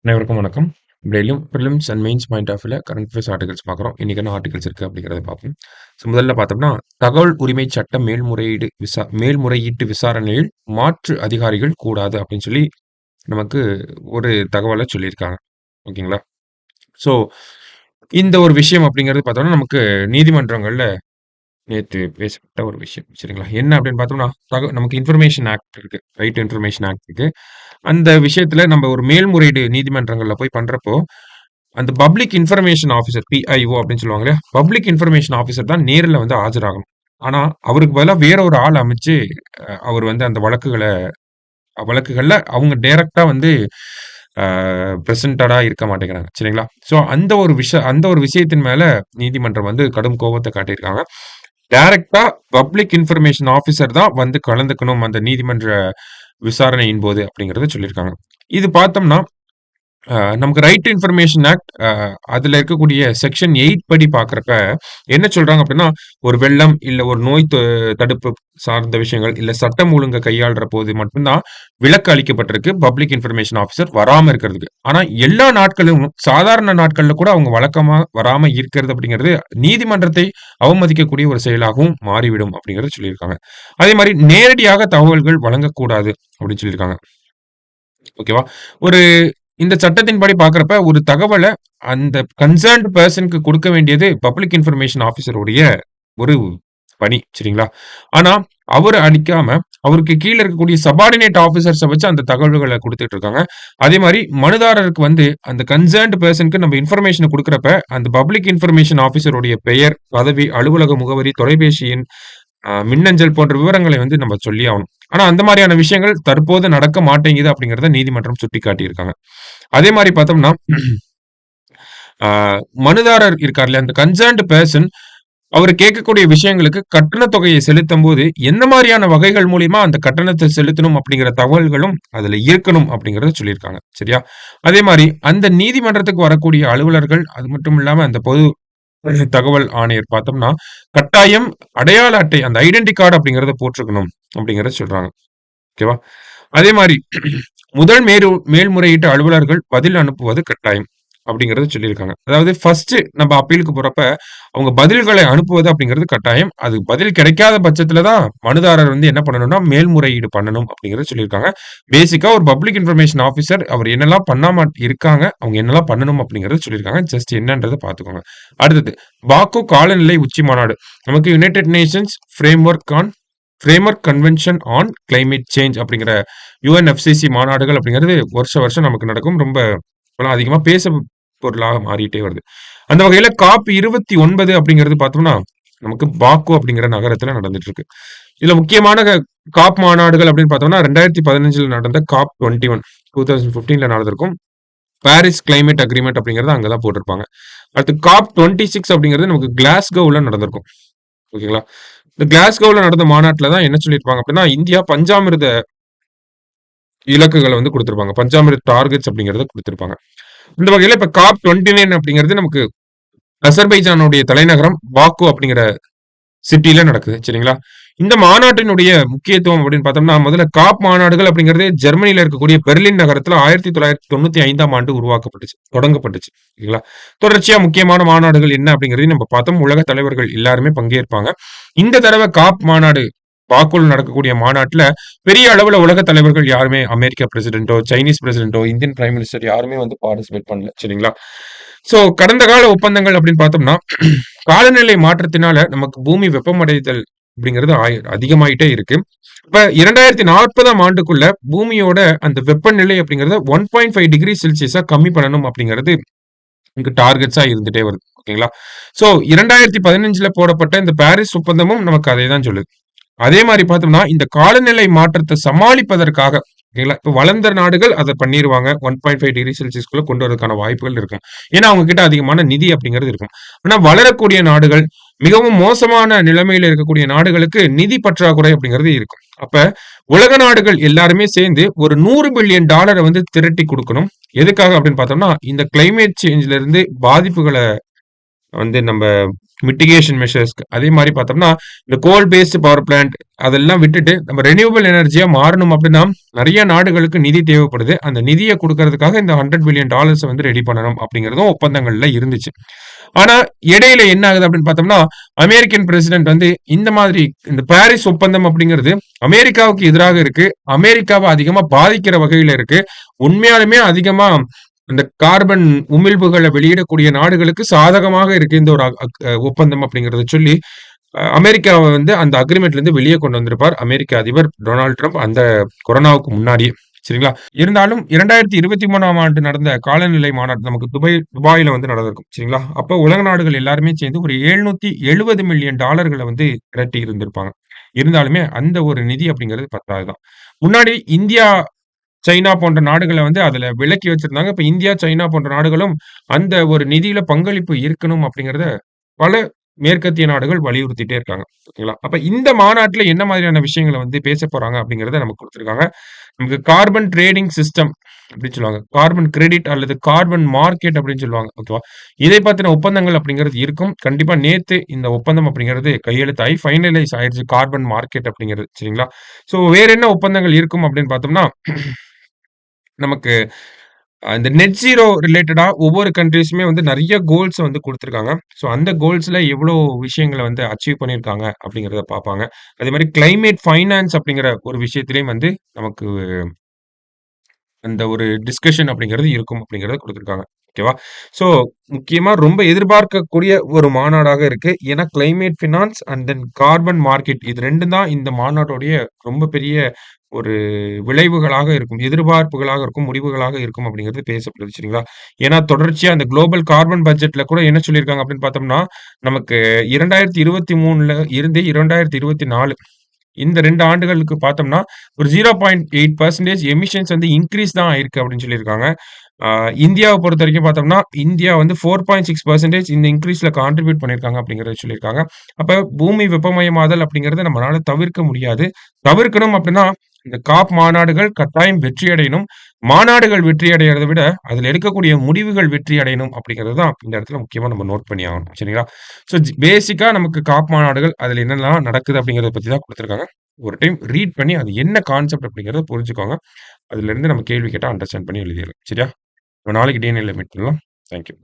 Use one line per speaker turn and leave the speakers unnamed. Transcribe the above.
அனைவருக்கும் வணக்கம். டெய்லியும் prelims and mains point of வியூல கரண்ட் அஃபேர்ஸ் ஆர்டிகல்ஸ் பார்க்குறோம். இன்னைக்கு என்ன ஆர்டிகல்ஸ் இருக்கு அப்படிங்கிறத பார்ப்போம். முதல்ல பார்த்தோம்னா, தகவல் உரிமை சட்ட மேல்முறையீட்டு விசாரணையில் மாற்று அதிகாரிகள் கூடாது அப்படின்னு சொல்லி நமக்கு ஒரு தகவலை சொல்லியிருக்காங்க. ஓகேங்களா? ஸோ இந்த ஒரு விஷயம் அப்படிங்கிறது பார்த்தோம்னா, நமக்கு நீதிமன்றங்கள்ல நேத்து பேசப்பட்ட ஒரு விஷயம். சரிங்களா? என்ன அப்படின்னு பார்த்தோம்னா, நமக்கு இன்ஃபர்மேஷன் ஆக்ட் இருக்கு. ரைட் டு இன்ஃபர்மேஷன் ஆக்ட் இருக்கு. அந்த விஷயத்துல நம்ம ஒரு மேல்முறையீடு நீதிமன்றங்கள்ல போய் பண்றப்போ, அந்த பப்ளிக் இன்ஃபர்மேஷன் ஆஃபிசர் பிஐஓ அப்படின்னு சொல்லுவாங்க இல்லையா? பப்ளிக் இன்ஃபர்மேஷன் ஆஃபிசர் தான் நேர்ல வந்து ஆஜராகணும். ஆனா, அவருக்கு பதிலா வேற ஒரு ஆள் அமைச்சு, அவர் வந்து அந்த வழக்குகள்ல அவங்க டைரக்ட்டா வந்து அ பிரசன்டடா இருக்க மாட்டேங்கிறாங்க. சரிங்களா? ஸோ அந்த ஒரு விஷயத்தின் மேல நீதிமன்றம் வந்து கடும் கோபத்த காட்டியிருக்காங்க. டைரக்ட்டா பப்ளிக் இன்ஃபர்மேஷன் ஆஃபிசர் தான் வந்து கலந்துக்கணும் அந்த நீதிமன்ற விசாரணையின் போது அப்படிங்கிறத சொல்லியிருக்காங்க. இது பார்த்தோம்னா, நமக்கு ரைட் டு இன்ஃபர்மேஷன் ஆக்ட் அதுல இருக்கக்கூடிய செக்ஷன் 8 படி பார்க்குறப்ப என்ன சொல்றாங்க அப்படின்னா, ஒரு வெள்ளம், இல்ல ஒரு நோய் தடுப்பு சார்ந்த விஷயங்கள், இல்ல சட்டம் ஒழுங்க கையாள்ற போது மட்டும் தான் விலக்கு அளிக்கப்பட்டிருக்கு பப்ளிக் இன்ஃபர்மேஷன் ஆஃபிசர் வராம இருக்கிறதுக்கு. ஆனா எல்லா நாட்களும் சாதாரண நாட்கள்ல கூட அவங்க வழக்கமா வராம இருக்கிறது அப்படிங்கிறது நீதிமன்றத்தை அவமதிக்கக்கூடிய ஒரு செயலாகவும் மாறிவிடும் அப்படிங்கிறத சொல்லியிருக்காங்க. அதே மாரி நேரடியாக தகவல்கள் வழங்கக்கூடாது அப்படின்னு சொல்லியிருக்காங்க. ஓகேவா? ஒரு இந்த சட்டத்தின்படி பார்க்கிறப்ப, ஒரு தகவல அந்த கன்சர்ன்ட் பெர்சன்க்கு குடுக்க வேண்டியது பப்ளிக் இன்ஃபர்மேஷன் ஆஃபிசர் உடைய ஒரு பணி. சரிங்களா? ஆனா, அவரு அளிக்காம, அவருக்கு கீழ இருக்கக்கூடிய சப்பார்டினேட் ஆஃபிசர்ஸ வச்சு அந்த தகவல்கள குடுத்துட்டு இருக்காங்க. அதே மாரி மனுதாரருக்கு வந்து அந்த கன்சர்ன்ட் பெர்சன்க்கு நம்ம இன்ஃபர்மேஷன குடுக்குறப்ப, அந்த பப்ளிக் இன்ஃபர்மேஷன் ஆஃபிசர் உடைய பெயர், பதவி, அலுவலக முகவரி, தொலைபேசி எண், மின்னஞ்சல் போன்ற விவரங்களை வந்து நம்ம சொல்லியே ஆகணும். ஆனா, அந்த மாரியான விஷயங்கள் தற்போது நடக்க மாட்டேங்குது அப்படிங்கிறத நீதிமன்றம் சுட்டிக்காட்டியிருக்காங்க. அதே மாரி பார்த்தோம்னா, ஆ மனுதாரர் இருக்கார் இல்லையா? அந்த கன்சர்ன்ட் பெர்சன் அவரு கேட்கக்கூடிய விஷயங்களுக்கு கட்டணத் தொகையை செலுத்தும்போது, எந்த மாரியான வகைகள் மூலியமா அந்த கட்டணத்த செலுத்தணும் அப்படிங்கிற தகவல்களும் அதுல இருக்கணும் அப்படிங்கிறத சொல்லியிருக்காங்க. சரியா? அதே மாரி அந்த நீதிமன்றத்துக்கு வரக்கூடிய அலுவலர்கள், அது மட்டும் இல்லாம அந்த பொது தகவல் ஆணையர் பார்த்தோம்னா, கட்டாயம் அடையாள அட்டை அந்த ஐடென்டி கார்டு அப்படிங்கிறத போட்டிருக்கணும் அப்படிங்கிறத சொல்றாங்க. ஓகேவா? அதே மாரி முதல் மேல்முறையீட்டு அலுவலர்கள் பதில் அனுப்புவது கட்டாயம் அப்படிங்கிறத சொல்லியிருக்காங்க. அதாவது ஃபர்ஸ்ட் நம்ம அப்பீலுக்கு போறப்ப, அவங்க பதில்களை அனுப்புவது அப்படிங்கிறது கட்டாயம். அது பதில் கிடைக்காத பட்சத்துல தான் மனுதாரர் வந்து என்ன பண்ணணும்னா, மேல்முறையீடு பண்ணணும் அப்படிங்கிறத சொல்லியிருக்காங்க. பேசிக்கா ஒரு பப்ளிக் இன்ஃபர்மேஷன் ஆஃபிசர் அவர் என்னெல்லாம் பண்ணாம இருக்காங்க, அவங்க என்னெல்லாம் பண்ணணும் அப்படிங்கிறத சொல்லியிருக்காங்க. ஜஸ்ட் என்னன்றத பார்த்துக்கோங்க. அடுத்தது, பாக்கு காலநிலை உச்சி மாநாடு. நமக்கு United Nations framework convention on climate change அப்படிங்கிற யுஎன்எஃப்சிசி மாநாடுகள் அப்படிங்கிறது வருஷம் நமக்கு நடக்கும். ரொம்ப இப்பலாம் அதிகமா பொருளாக மாறிட்டே வருது. அந்த வகையில காப் 29 அப்படிங்கிறது பார்த்தோம்னா, நமக்கு பாக்கு அப்படிங்கிற நகரத்துல நடந்துட்டு இருக்கு. இதுல முக்கியமான காப் மாநாடுகள் அப்படின்னு பார்த்தோம்னா, 2015ல நடந்த காப் 21 2015ல நடந்திருக்கும். பாரிஸ் கிளைமேட் அக்ரீமெண்ட் அப்படிங்கிறது அங்க தான் போட்டிருப்பாங்க. அடுத்து காப் 26 அப்படிங்கிறது நமக்கு கிளாஸ்கோவ்ல நடந்திருக்கும். ஓகேங்களா? இந்த கிளாஸ்கோவ்ல நடந்த மாநாட்டுல தான் என்ன சொல்லியிருப்பாங்க அப்படின்னா, இந்தியா பஞ்சாமிர்த இலக்குகள வந்து குடுத்திருப்பாங்க. பஞ்சாமிர்த டார்கெட்ஸ் அப்படிங்கிறத குடுத்திருப்பாங்க. இந்த வகையில இப்ப காப் 29 அப்படிங்கிறது நமக்கு அசர்பைஜானுடைய தலைநகரம் பாக்கு அப்படிங்கிற சிட்டில நடக்குது. சரிங்களா? இந்த மாநாட்டினுடைய முக்கியத்துவம் அப்படின்னு பார்த்தோம்னா, முதல்ல காப் மாநாடுகள் அப்படிங்கிறது ஜெர்மனியில இருக்கக்கூடிய பெர்லின் நகரத்துல 1995ஆம் ஆண்டு தொடங்கப்பட்டுச்சு. சரிங்களா? தொடர்ச்சியா முக்கியமான மாநாடுகள் என்ன அப்படிங்கிறதையும் நம்ம பார்த்தோம். உலக தலைவர்கள் எல்லாருமே பங்கேற்பாங்க. இந்த தடவ காப் மாநாடு பாக்குல நடக்கக்கூடிய மாநாட்டுல பெரிய அளவுல உலக தலைவர்கள் யாருமே அமெரிக்க பிரசிடென்ட்டோ, சைனீஸ் பிரசிடென்ட்டோ, இந்தியன் பிரைம் மினிஸ்டர் யாருமே வந்து பார்ட்டிசிபேட் பண்ணல. சரிங்களா? சோ கடந்த கால ஒப்பந்தங்கள் அப்படின்னு பார்த்தோம்னா, காலநிலை மாற்றத்தினால நமக்கு பூமி வெப்பமடைதல் அப்படிங்கிறது அதிகமாயிட்டே இருக்கு. இப்ப 2040ஆம் ஆண்டுக்குள்ள பூமியோட அந்த வெப்பநிலை அப்படிங்கிறத 1.5 டிகிரி செல்சியஸா கம்மி பண்ணணும் அப்படிங்கிறது இங்க டார்கெட்ஸா இருந்துட்டே வருது. ஓகேங்களா? சோ 2015ல போடப்பட்ட இந்த பாரிஸ் ஒப்பந்தமும் நமக்கு அதே தான் சொல்லுது. அதே மாரி பார்த்தோம்னா, இந்த காலநிலை மாற்றத்த சமாளிப்பதற்காக ஓகேங்களா, இப்ப வளர்ந்த நாடுகள் அத பண்ணிருவாங்க. 1.5 டிகிரி செல்சியஸ்குள்ள கொண்டு வரதுக்கான வாய்ப்புகள் இருக்கும். ஏன்னா, அவங்க கிட்ட அதிகமான நிதி அப்படிங்கிறது இருக்கும். ஆனா, வளரக்கூடிய நாடுகள், மிகவும் மோசமான நிலைமையில இருக்கக்கூடிய நாடுகளுக்கு நிதி பற்றாக்குறை அப்படிங்கிறது இருக்கும். அப்ப உலக நாடுகள் எல்லாருமே சேர்ந்து ஒரு $100 பில்லியன் வந்து திரட்டி குடுக்கணும். எதுக்காக அப்படின்னு பார்த்தோம்னா, இந்த கிளைமேட் சேஞ்ச்ல இருந்து பாதிப்புகள வந்து நம்ம மிட்டிகேஷன் மெஷர்ஸ்க்கு. அதே மாரி பார்த்தோம்னா, இந்த கோல் பேஸ்டு பவர் பிளான்ட் அதெல்லாம் விட்டுட்டு நம்ம ரெனியூவபிள் எனர்ஜியா மாறணும் அப்படின்னா, நெறைய நாடுகளுக்கு நிதி தேவைப்படுது. அந்த நிதிய குடுக்கறதுக்காக இந்த $100 பில்லியன் வந்து ரெடி பண்ணணும் அப்படிங்கிறதும் ஒப்பந்தங்கள்ல இருந்துச்சு. ஆனா, இடையில என்ன ஆகுது அப்படின்னு பார்த்தோம்னா, அமெரிக்கன் பிரசிடென்ட் வந்து இந்த மாதிரி இந்த பாரிஸ் ஒப்பந்தம் அப்படிங்கிறது அமெரிக்காவுக்கு எதிராக இருக்கு. அமெரிக்காவ அதிகமா பாதிக்கிற வகையில இருக்கு. உண்மையாலுமே அதிகமா இந்த கார்பன் உமிழ்வுகள வெளியிடக்கூடிய நாடுகளுக்கு சாதகமாக இருக்கு இந்த ஒரு ஒப்பந்தம் அப்படிங்கிறத சொல்லி, அமெரிக்காவ வந்து அந்த அக்ரீமெண்ட்லேருந்து வெளிய கொண்டு வந்திருப்பார் அமெரிக்க அதிபர் டொனால்ட் ட்ரம்ப் அந்த கொரோனாவுக்கு முன்னாடியே. சரிங்களா? இருந்தாலும் 2023ஆம் ஆண்டு நடந்த காலநிலை மாநாடு நமக்கு துபாயில வந்து நடந்திருக்கும். சரிங்களா? அப்ப உலக நாடுகள் எல்லாருமே சேர்ந்து ஒரு $770 மில்லியன் வந்து திரட்டி இருந்திருப்பாங்க. இருந்தாலுமே அந்த ஒரு நிதி அப்படிங்கிறது பத்தாது தான். முன்னாடி இந்தியா, சைனா போன்ற நாடுகள வந்து அதுல விலக்கி வச்சிருந்தாங்க. இப்ப இந்தியா, சைனா போன்ற நாடுகளும் அந்த ஒரு நிதியில பங்களிப்பு இருக்கணும் அப்படிங்கிறத பல மேற்கத்திய நாடுகள் வலியுறுத்திட்டே இருக்காங்க. ஓகேங்களா? அப்ப இந்த மாநாட்டுல என்ன மாதிரியான விஷயங்கள வந்து பேசப் போறாங்க அப்படிங்கிறத நமக்கு குடுத்திருக்காங்க. நமக்கு கார்பன் ட்ரேடிங் சிஸ்டம் அப்படின்னு சொல்லுவாங்க. கார்பன் கிரெடிட் அல்லது கார்பன் மார்க்கெட் அப்படின்னு சொல்லுவாங்க. ஓகேவா? இதை பத்தின ஒப்பந்தங்கள் அப்படிங்கிறது இருக்கும். கண்டிப்பா நேத்து இந்த ஒப்பந்தம் அப்படிங்கிறது கையெழுத்தாகி ஃபைனலைஸ் ஆயிருச்சு. கார்பன் மார்க்கெட் அப்படிங்கிறது. சரிங்களா? சோ வேற என்ன ஒப்பந்தங்கள் இருக்கும் அப்படின்னு பார்த்தோம்னா, நமக்கு இந்த நெட் ஜீரோ ரிலேட்டடா ஒவ்வொரு கண்ட்ரீஸுமே வந்து நெறைய கோல்ஸ் வந்து குடுத்துருக்காங்க. ஸோ அந்த கோல்ஸ்ல எவ்வளோ விஷயங்கள வந்து அச்சீவ் பண்ணியிருக்காங்க அப்படிங்கிறத பார்ப்பாங்க. அதேமாரி கிளைமேட் ஃபைனான்ஸ் அப்படிங்கிற ஒரு விஷயத்திலயும் வந்து நமக்கு அந்த ஒரு டிஸ்கஷன் அப்படிங்கிறது இருக்கும் அப்படிங்கிறத குடுத்துருக்காங்க. ஓகேவா? ஸோ முக்கியமா ரொம்ப எதிர்பார்க்கக்கூடிய ஒரு மாநாடாக இருக்கு. ஏன்னா climate finance and then carbon market இது 2ம் தான் இந்த மாநாட்டுடைய ரொம்ப பெரிய ஒரு விளைவுகளாக இருக்கும். எதிர்பார்ப்புகளாக இருக்கும், முடிவுகளாக இருக்கும் அப்படிங்கிறது பேசப்படுது. சரிங்களா? ஏன்னா தொடர்ச்சியா அந்த குளோபல் கார்பன் பட்ஜெட்ல கூட என்ன சொல்லியிருக்காங்க அப்படின்னு பார்த்தோம்னா, நமக்கு 2023ல இருந்து 2024 இந்த 2 ஆண்டுகளுக்கு பார்த்தோம்னா, ஒரு 0.8% எமிஷன்ஸ் வந்து இன்கிரீஸ் தான் ஆயிருக்கு அப்படின்னு சொல்லியிருக்காங்க. ஆ இந்தியாவ பொறுத்தவரைக்கும் பார்த்தோம்னா, இந்தியா வந்து 4.6% இந்த இன்கிரீஸ்ல கான்ட்ரிபியூட் பண்ணியிருக்காங்க அப்படிங்கிறத சொல்லியிருக்காங்க. அப்ப பூமி வெப்பமயமாதல் அப்படிங்கிறத நம்மளால தவிர்க்க முடியாது. தவிர்க்கணும் அப்படின்னா, இந்த காப் மாநாடுகள் கட்டாயம் வெற்றி அடையணும். மாநாடுகள் வெற்றி அடையறத விட, அதில எடுக்கக்கூடிய முடிவுகள் வெற்றி அடையணும் அப்படிங்கிறது தான் இந்த இடத்துல முக்கியமா நம்ம நோட் பண்ணி ஆகணும். சரிங்களா? ஸோ பேசிக்கா நமக்கு காப் மாநாடுகள் அதில என்னென்னலாம் நடக்குது அப்படிங்கிறத பத்தி தான் குடுத்துருக்காங்க. ஒரு டைம் ரீட் பண்ணி அது என்ன கான்செப்ட் அப்படிங்கிறத புரிஞ்சுக்கோங்க. அதிலிருந்து நம்ம கேள்வி கேட்டா அண்டர்ஸ்டாண்ட் பண்ணி எழுதிறலாம். சரியா? நம்ம நாளைக்கு டிஎன்ஏல மீட் பண்ணலாம். Thank you.